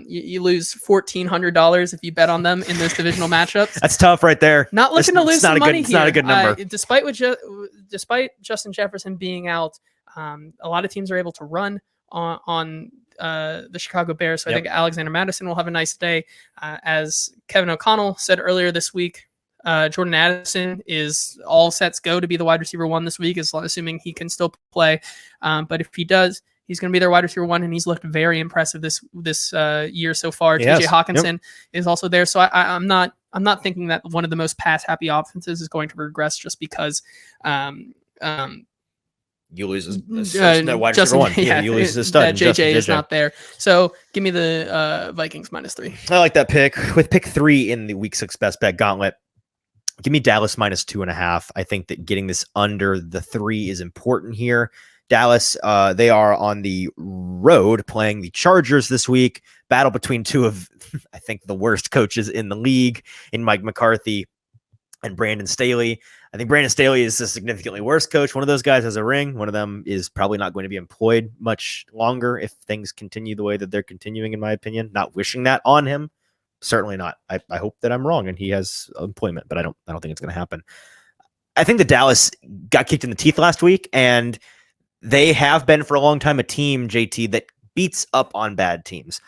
you lose $1,400 if you bet on them in those divisional matchups. That's tough right there. Not looking to lose some money here. It's not a good number. Despite Justin Jefferson being out, a lot of teams are able to run on the Chicago Bears. So I think Alexander Mattison will have a nice day. As Kevin O'Connell said earlier this week, Jordan Addison is all sets go to be the wide receiver 1 this week, assuming he can still play. But if he does, he's going to be their wide receiver 1, and he's looked very impressive this year so far. TJ Hawkinson is also there. So I'm not thinking that one of the most pass happy offenses is going to regress just because you lose wide receiver 1. You lose the stud. JJ is not there. So give me the Vikings -3. I like that pick. With pick 3 in the week 6 best bet gauntlet, give me Dallas -2.5. I think that getting this under the 3 is important here. Dallas, they are on the road playing the Chargers this week. Battle between 2 of, I think, the worst coaches in the league, in Mike McCarthy and Brandon Staley. I think Brandon Staley is a significantly worse coach. One of those guys has a ring. One of them is probably not going to be employed much longer if things continue the way that they're continuing, in my opinion. Not wishing that on him. Certainly not. I hope that I'm wrong and he has employment, but I don't think it's going to happen. I think the Dallas got kicked in the teeth last week, and they have been for a long time a team, JT, that beats up on bad teams.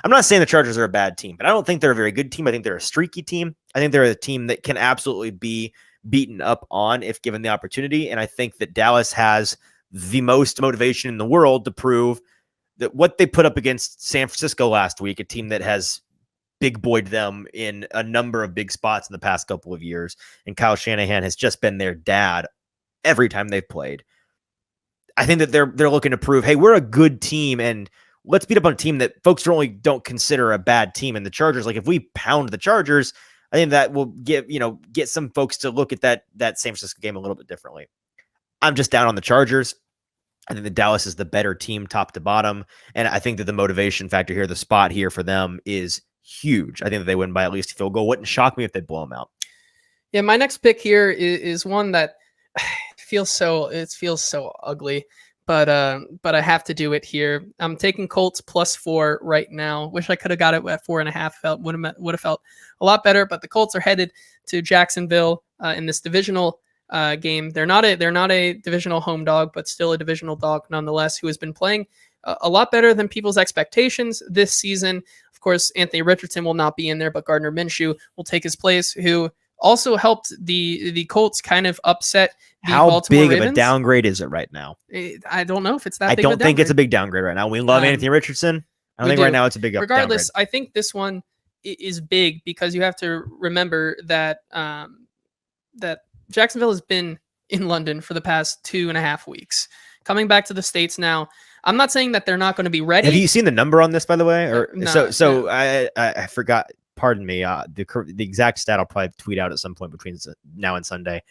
I'm not saying the Chargers are a bad team, but I don't think they're a very good team. I think they're a streaky team. I think they're a team that can absolutely be beaten up on if given the opportunity. And I think that Dallas has the most motivation in the world to prove that what they put up against San Francisco last week, a team that has big boyed them in a number of big spots in the past couple of years. And Kyle Shanahan has just been their dad every time they've played. I think that they're looking to prove, hey, we're a good team, and let's beat up on a team that folks don't consider a bad team. And the Chargers, like if we pound the Chargers, I think that will get some folks to look at that San Francisco game a little bit differently. I'm just down on the Chargers. I think the Dallas is the better team top to bottom. And I think that the motivation factor here, the spot here for them is huge. I think that they win by at least a field goal. Wouldn't shock me if they blow them out. Yeah, my next pick here is one that feels so ugly, but I have to do it here. I'm taking Colts +4 right now. Wish I could have got it at 4.5. Would have felt a lot better. But the Colts are headed to Jacksonville in this divisional game. They're not a divisional home dog, but still a divisional dog nonetheless, who has been playing a lot better than people's expectations this season. Of course, Anthony Richardson will not be in there, but Gardner Minshew will take his place, who also helped the Colts kind of upset the Baltimore How big Ravens. of a downgrade is it right now? I don't know if it's that big. I don't think it's a big downgrade right now. We love Anthony Richardson. I think right now it's a big regardless, downgrade. I think this one is big because you have to remember that that Jacksonville has been in London for the past 2.5 weeks. Coming back to the States now. I'm not saying that they're not going to be ready. Have you seen the number on this, by the way? Or no. I forgot. Pardon me. The exact stat I'll probably tweet out at some point between now and Sunday.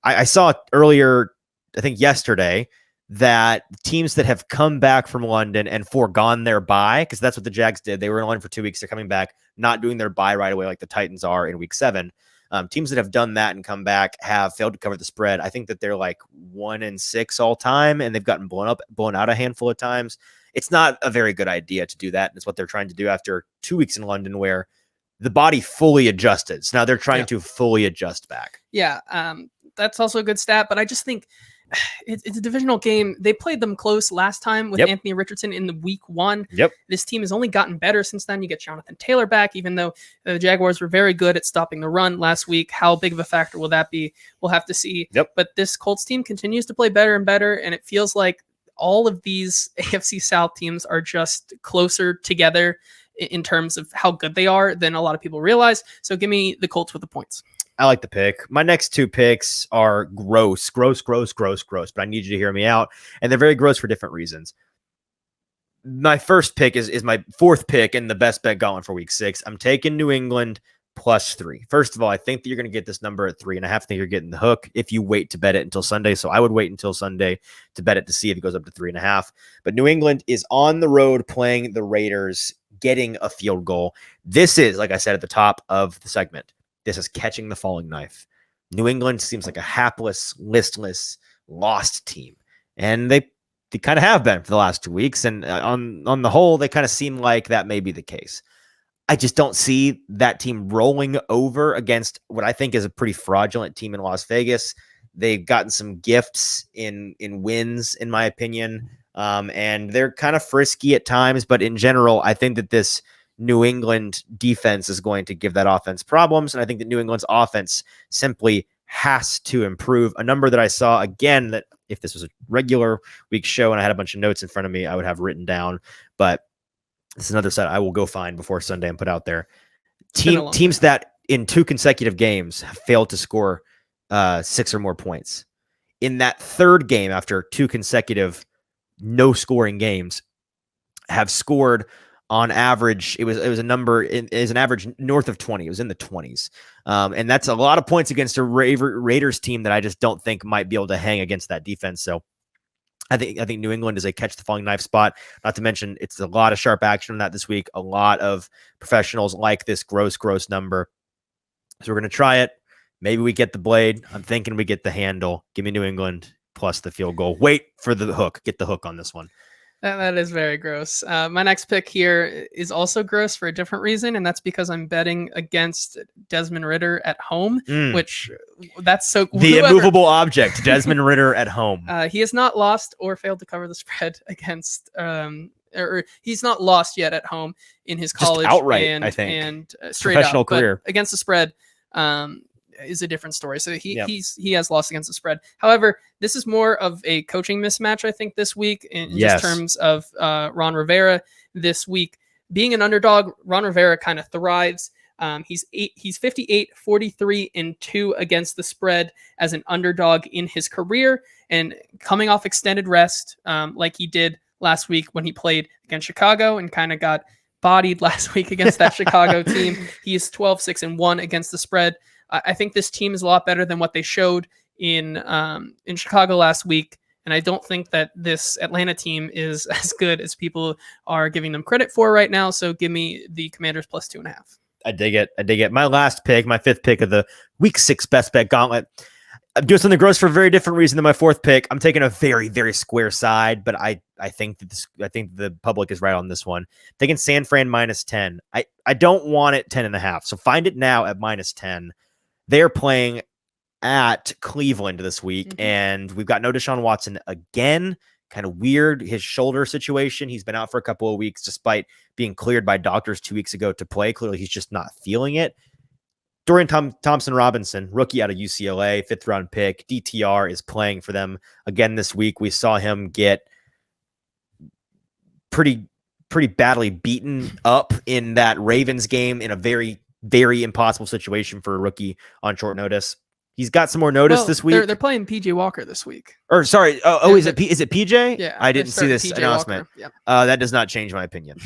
I saw earlier, I think yesterday, that teams that have come back from London and foregone their bye, because that's what the Jags did. They were in London for 2 weeks. They're coming back, not doing their bye right away like the Titans are in week 7. Teams that have done that and come back have failed to cover the spread. I think that they're like 1-6 all time, and they've gotten blown out a handful of times. It's not a very good idea to do that. It's what they're trying to do after 2 weeks in London where the body fully adjusted. So now they're trying to fully adjust back. Yeah, that's also a good stat, but I just think it's a divisional game. They played them close last time with Anthony Richardson in the week 1. This team has only gotten better since then. You get Jonathan Taylor back, even though the Jaguars were very good at stopping the run last week. How big of a factor will that be? We'll have to see. But this Colts team continues to play better and better, and it feels like all of these AFC South teams are just closer together in terms of how good they are than a lot of people realize. So give me the Colts with the points. I like the pick. My next 2 picks are gross, but I need you to hear me out. And they're very gross for different reasons. My first pick is my 4th pick in the best bet gauntlet for week 6. I'm taking New England +3. First of all, I think that you're going to get this number at 3.5. I think you're getting the hook if you wait to bet it until Sunday. So I would wait until Sunday to bet it to see if it goes up to 3.5. But New England is on the road playing the Raiders, getting a field goal. This is, like I said at the top of the segment, this is catching the falling knife. New England seems like a hapless, listless, lost team. And they kind of have been for the last 2 weeks. And on the whole, they kind of seem like that may be the case. I just don't see that team rolling over against what I think is a pretty fraudulent team in Las Vegas. They've gotten some gifts in wins, in my opinion. And they're kind of frisky at times. But in general, I think that this New England defense is going to give that offense problems. And I think that New England's offense simply has to improve. A number that I saw, again, that if this was a regular week show and I had a bunch of notes in front of me, I would have written down. But it's another set I will go find before Sunday and put out there. Teams that in 2 consecutive games have failed to score 6 or more points. In that 3rd game, after 2 consecutive no scoring games, have scored on average. It was a number is an average north of 20. It was in the 20s. And that's a lot of points against a Raiders team that I just don't think might be able to hang against that defense. So I think New England is a catch the falling knife spot. Not to mention it's a lot of sharp action on that this week. A lot of professionals like this gross number. So we're going to try it. Maybe we get the blade. I'm thinking we get the handle. Give me New England plus the field goal. Wait for the hook. Get the hook on this one. That is very gross. My next pick here is also gross for a different reason, and that's because I'm betting against Desmond Ridder at home, which that's so... The immovable object, Desmond Ridder at home. He has not lost or failed to cover the spread against... or he's not lost yet at home in his college. Just outright, I think. And straight professional up, career. Against the spread, is a different story. So he has lost against the spread. However, this is more of a coaching mismatch, I think, this week in just terms of Ron Rivera this week. Being an underdog, Ron Rivera kind of thrives. He's 58, 43, and 2 against the spread as an underdog in his career, and coming off extended rest, like he did last week when he played against Chicago and kind of got bodied last week against that Chicago team. He is 12, 6, and 1 against the spread. I think this team is a lot better than what they showed in Chicago last week. And I don't think that this Atlanta team is as good as people are giving them credit for right now. So give me the Commanders plus 2.5. I dig it. My last pick, my 5th pick of the week 6 best bet gauntlet. I'm doing something gross for a very different reason than my 4th pick. I'm taking a very, very square side, but I think that the public is right on this one. Taking San Fran minus 10. I don't want it 10.5. So find it now at minus 10. They're playing at Cleveland this week, and we've got no Deshaun Watson again. Kind of weird, his shoulder situation. He's been out for a couple of weeks despite being cleared by doctors 2 weeks ago to play. Clearly, he's just not feeling it. Dorian Thompson-Robinson, rookie out of UCLA, 5th round pick. DTR is playing for them again this week. We saw him get pretty badly beaten up in that Ravens game in a very, very impossible situation for a rookie on short notice. He's got some more notice this week. They're playing PJ Walker this week. Or sorry, is it PJ? Yeah, I didn't see this announcement. Yep. That does not change my opinion.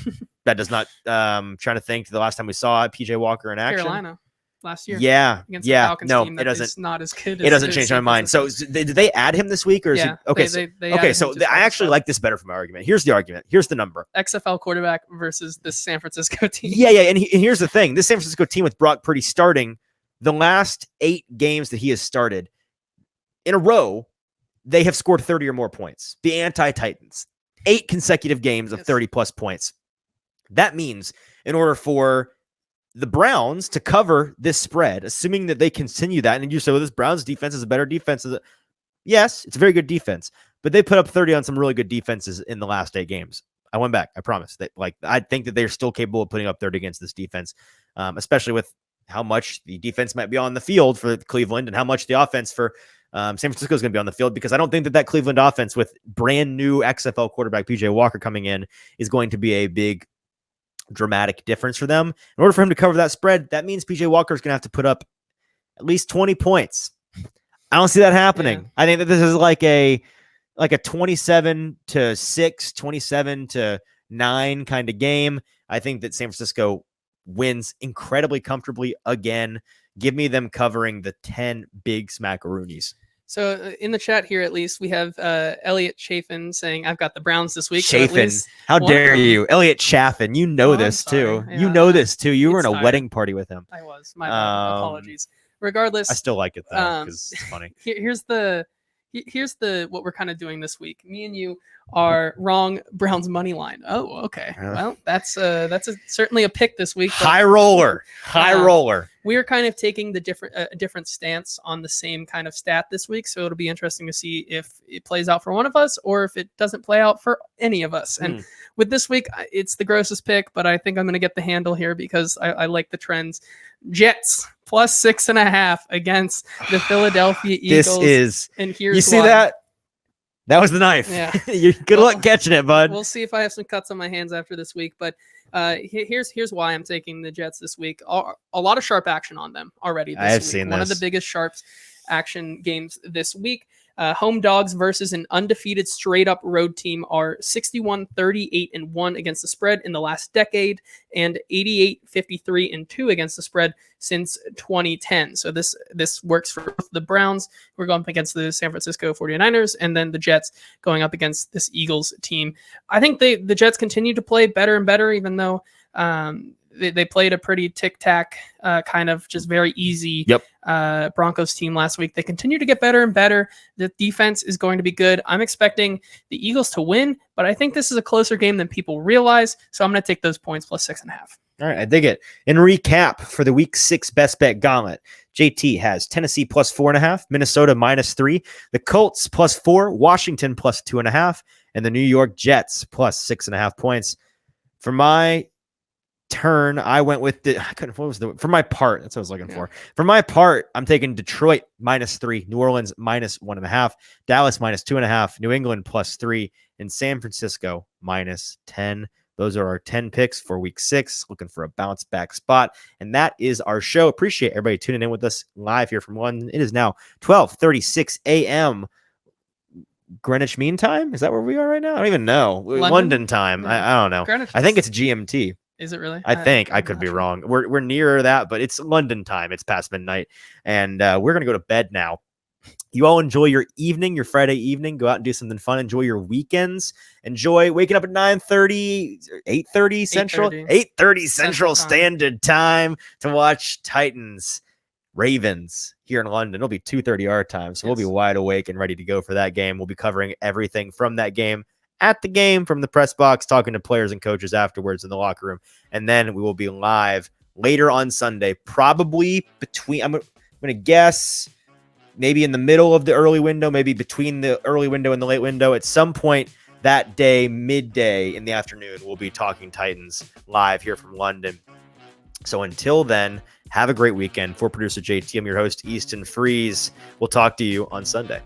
That does not. Trying to think the last time we saw PJ Walker in action. Carolina last year. Against the Falcons no, team it doesn't. It's not as good. It doesn't change my mind. So did they add him this week, or is he okay? I actually like this better for my argument. Here's the argument. Here's the number. XFL quarterback versus this San Francisco team. And here's the thing. This San Francisco team with Brock Purdy starting the last 8 games that he has started in a row, they have scored 30 or more points. The anti-Titans, 8 consecutive games of 30 plus points. That means in order for the Browns to cover this spread, assuming that they continue that, and you say, well, this Browns defense is a better defense. Yes, it's a very good defense, but they put up 30 on some really good defenses in the last 8 games. I went back. I promise. I think that they're still capable of putting up 30 against this defense, especially with how much the defense might be on the field for Cleveland and how much the offense for San Francisco is going to be on the field, because I don't think that Cleveland offense with brand new XFL quarterback PJ Walker coming in is going to be a big dramatic difference for them. In order for him to cover that spread, that means PJ Walker is going to have to put up at least 20 points. I don't see that happening. Yeah. I think that this is like a 27-6, 27-9 kind of game. I think that San Francisco wins incredibly comfortably again. Give me them covering the 10 big smackaroonies. So in the chat here, at least, we have Elliot Chafin saying, I've got the Browns this week. Chafin, how dare you? Elliot Chaffin, you know this too. Yeah, you know this too. You were in a wedding party with him. I was. My apologies. Regardless. I still like it though, because it's funny. Here's the what we're kind of doing this week. Me and you are wrong Browns money line. Oh, okay. Well, that's certainly a pick this week. High roller. We are kind of taking the different stance on the same kind of stat this week, so it'll be interesting to see if it plays out for one of us or if it doesn't play out for any of us. And with this week, it's the grossest pick, but I think I'm going to get the handle here because I like the trends. Jets plus 6.5 against the Philadelphia Eagles. And here's you see why. That was the knife. Yeah. Good luck catching it, bud. We'll see if I have some cuts on my hands after this week, but here's why I'm taking the Jets this week. A lot of sharp action on them already this week. I have seen one of the biggest sharps action games this week. Home dogs versus an undefeated straight-up road team are 61, 38, and 1 against the spread in the last decade, and 88, 53, and 2 against the spread since 2010. So this works for the Browns. We're going up against the San Francisco 49ers, and then the Jets going up against this Eagles team. I think the Jets continue to play better and better, even though they played a pretty tic-tac kind of just very easy Broncos team last week. They continue to get better and better. The defense is going to be good. I'm expecting the Eagles to win, but I think this is a closer game than people realize. So I'm going to take those points plus 6.5. All right, I dig it. In recap for the Week 6 Best Bet Gauntlet, JT has Tennessee plus 4.5, Minnesota -3, the Colts +4, Washington +2.5, and the New York Jets +6.5 points. For my turn, I went with for my part, that's what I was looking for. For my part, I'm taking Detroit -3, New Orleans -1.5, Dallas -2.5, New England +3, and San Francisco -10. Those are our 10 picks for Week 6, looking for a bounce back spot. And that is our show. Appreciate everybody tuning in with us live here from London. It is now 12:36 a.m. Greenwich Mean Time. Is that where we are right now? I don't even know. London time. Yeah. I don't know. Greenwich I think it's GMT. Is it really? I think. I could be wrong. We're nearer that, but it's London time. It's past midnight. And we're going to go to bed now. You all enjoy your evening, your Friday evening. Go out and do something fun. Enjoy your weekends. Enjoy waking up at 9:30, 8:30 Central, 8:30 Central Standard Time to watch Titans Ravens here in London. It'll be 2:30 our time, so we'll be wide awake and ready to go for that game. We'll be covering everything from that game, at the game, from the press box, talking to players and coaches afterwards in the locker room, and then we will be live later on Sunday, probably between. I'm gonna guess. Maybe in the middle of the early window, maybe between the early window and the late window. At some point that day, midday in the afternoon, we'll be talking Titans live here from London. So until then, have a great weekend. For producer JT, I'm your host, Easton Freeze. We'll talk to you on Sunday.